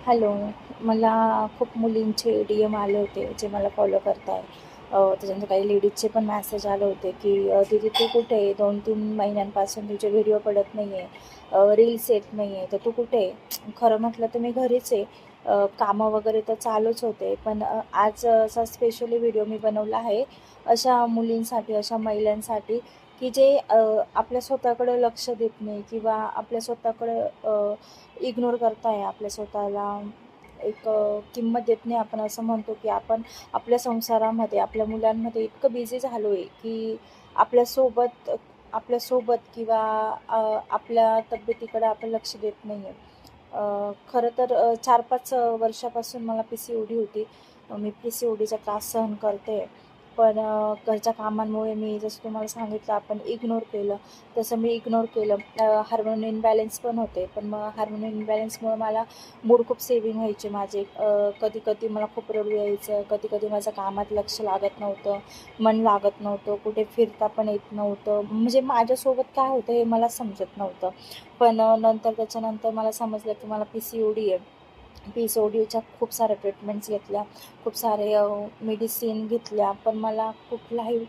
Hello. मला खूप मुलींचे डी-एम आले होते, जे मला फॉलो करत आहे. त्याच्यानंतर काही लेडीजचे पण मेसेज आले होते, की "दीदी तू कुठे आहे? 2-3 महिन्यांपासून तुझे व्हिडिओ पडत नाही आहे. रील्स येत नाही आहे, तर तू कुठे आहे?" खरं म्हटलं तर मी घरीच आहे. कामं वगैरे तर चालूच होते. पण आज असा स्पेशली व्हिडिओ मी बनवला आहे, अशा मुलींसाठी, अशा महिलांसाठी, की जे आपल्या स्वतःकडे लक्ष देत नाही किंवा आपल्या स्वतःकडे इग्नोर करताय आपल्या स्वतःला. एक किंमत देत नाही. आपण असं म्हणतो, की आपण आपल्या संसारामध्ये, आपल्या मुलांमध्ये इतकं बिझी झालो आहे, की आपल्यासोबत आपल्यासोबत किंवा आपल्या तब्येतीकडे आपण लक्ष देत नाही आहे. खरं तर 4-5 वर्षापासून मला पी-सी-ओ-डी होती. मी पी-सी-ओ-डीचा त्रास सहन करते. पण घरच्या कामांमुळे मी जसं तुम्हाला सांगितलं आपण इग्नोर केलं. तसं मी इग्नोर केलं. हार्मोन इम्बॅलन्स पण होते. पण मग हार्मोन इम्बॅलन्समुळे मला मूड खूप सेव्हिंग व्हायचे माझे. कधी-कधी मला खूप रडू यायचं. कधी-कधी माझं कामात लक्ष लागत नव्हतं, मन लागत नव्हतं, कुठे फिरता पण येत नव्हतं. म्हणजे माझ्यासोबत काय होतं हे मला समजत नव्हतं. पण त्याच्यानंतर मला समजलं की मला पी-सी-ओ-डी आहे. पी-सी-ओ-डीच्या खूप साऱ्या ट्रीटमेंट्स घेतल्या, खूप सारे मेडिसिन घेतल्या, पण मला कुठलाही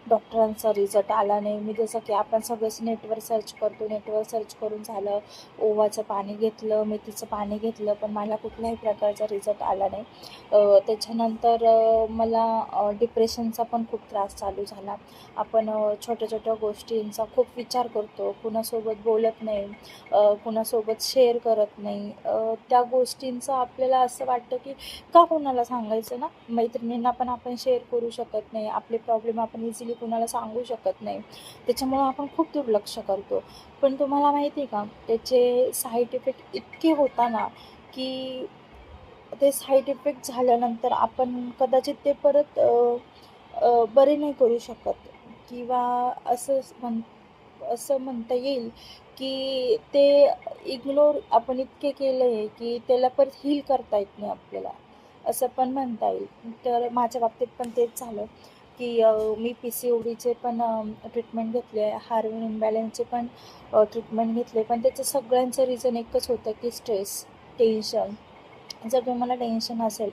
डॉक्टरांचा रिझल्ट आला नाही. मी जसं की आपण सगळंच नेटवर सर्च करतो, नेटवर सर्च करून झालं, ओवाचं पाणी घेतलं, मेथीचं पाणी घेतलं, पण मला कुठल्याही प्रकारचा रिझल्ट आला नाही. त्याच्यानंतर मला डिप्रेशनचा पण खूप त्रास चालू झाला. आपण छोट्या-छोट्या गोष्टींचा खूप विचार करतो, कुणासोबत बोलत नाही, कुणासोबत शेअर करत नाही. त्या गोष्टींचं आपल्याला असं वाटतं, की का कोणाला सांगायचं ना? मैत्रिणींना पण आपण शेअर करू शकत नाही. आपले प्रॉब्लेम आपण इझिली कुणाला सांगू शकत नाही. त्याच्यामुळं आपण खूप दुर्लक्ष करतो. पण तुम्हाला माहिती आहे का, त्याचे साईड इफेक्ट इतके होता ना, की ते साईड इफेक्ट झाल्यानंतर आपण कदाचित ते परत बरे नाही करू शकत किंवा असं असं म्हणता येईल, की ते इग्नोर आपण इतके केलं आहे, की त्याला परत हील करता येत नाही आपल्याला, असं पण म्हणता येईल. तर माझ्या बाबतीत पण तेच झालं, की मी पी-सी-ओ-डीचे पण ट्रीटमेंट घेतले, हार्मोन इम्बॅलन्सचे पण ट्रीटमेंट घेतले. पण त्याचं सगळ्यांचं रिझन एकच होतं, की स्ट्रेस, टेन्शन. जर तुम्हाला टेन्शन असेल,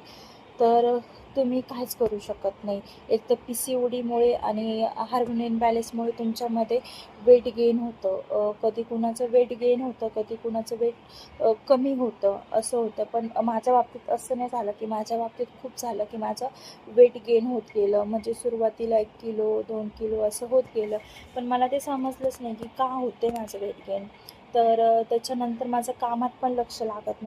तर तुम्ही काहीच करू शकत नाही. एक तर पी-सी-ओ-डीमुळे आणि हार्मोन इम्बॅलन्समुळे तुमच्यामध्ये वेट गेन होतं. कधी कुणाचं वेट गेन होतं, कधी कुणाचं वेट कमी होतं, असं होतं. पण माझ्या बाबतीत असं नाही झालं, की माझ्या बाबतीत खूप झालं, की माझं वेट गेन होत गेलं. म्हणजे सुरुवातीला 1 किलो, 2 किलो असं होत गेलं. पण मला ते समजलंच नाही, की का होते माझं वेट गेन. तर त्याच्यानंतर माझं कामात पण लक्ष लागत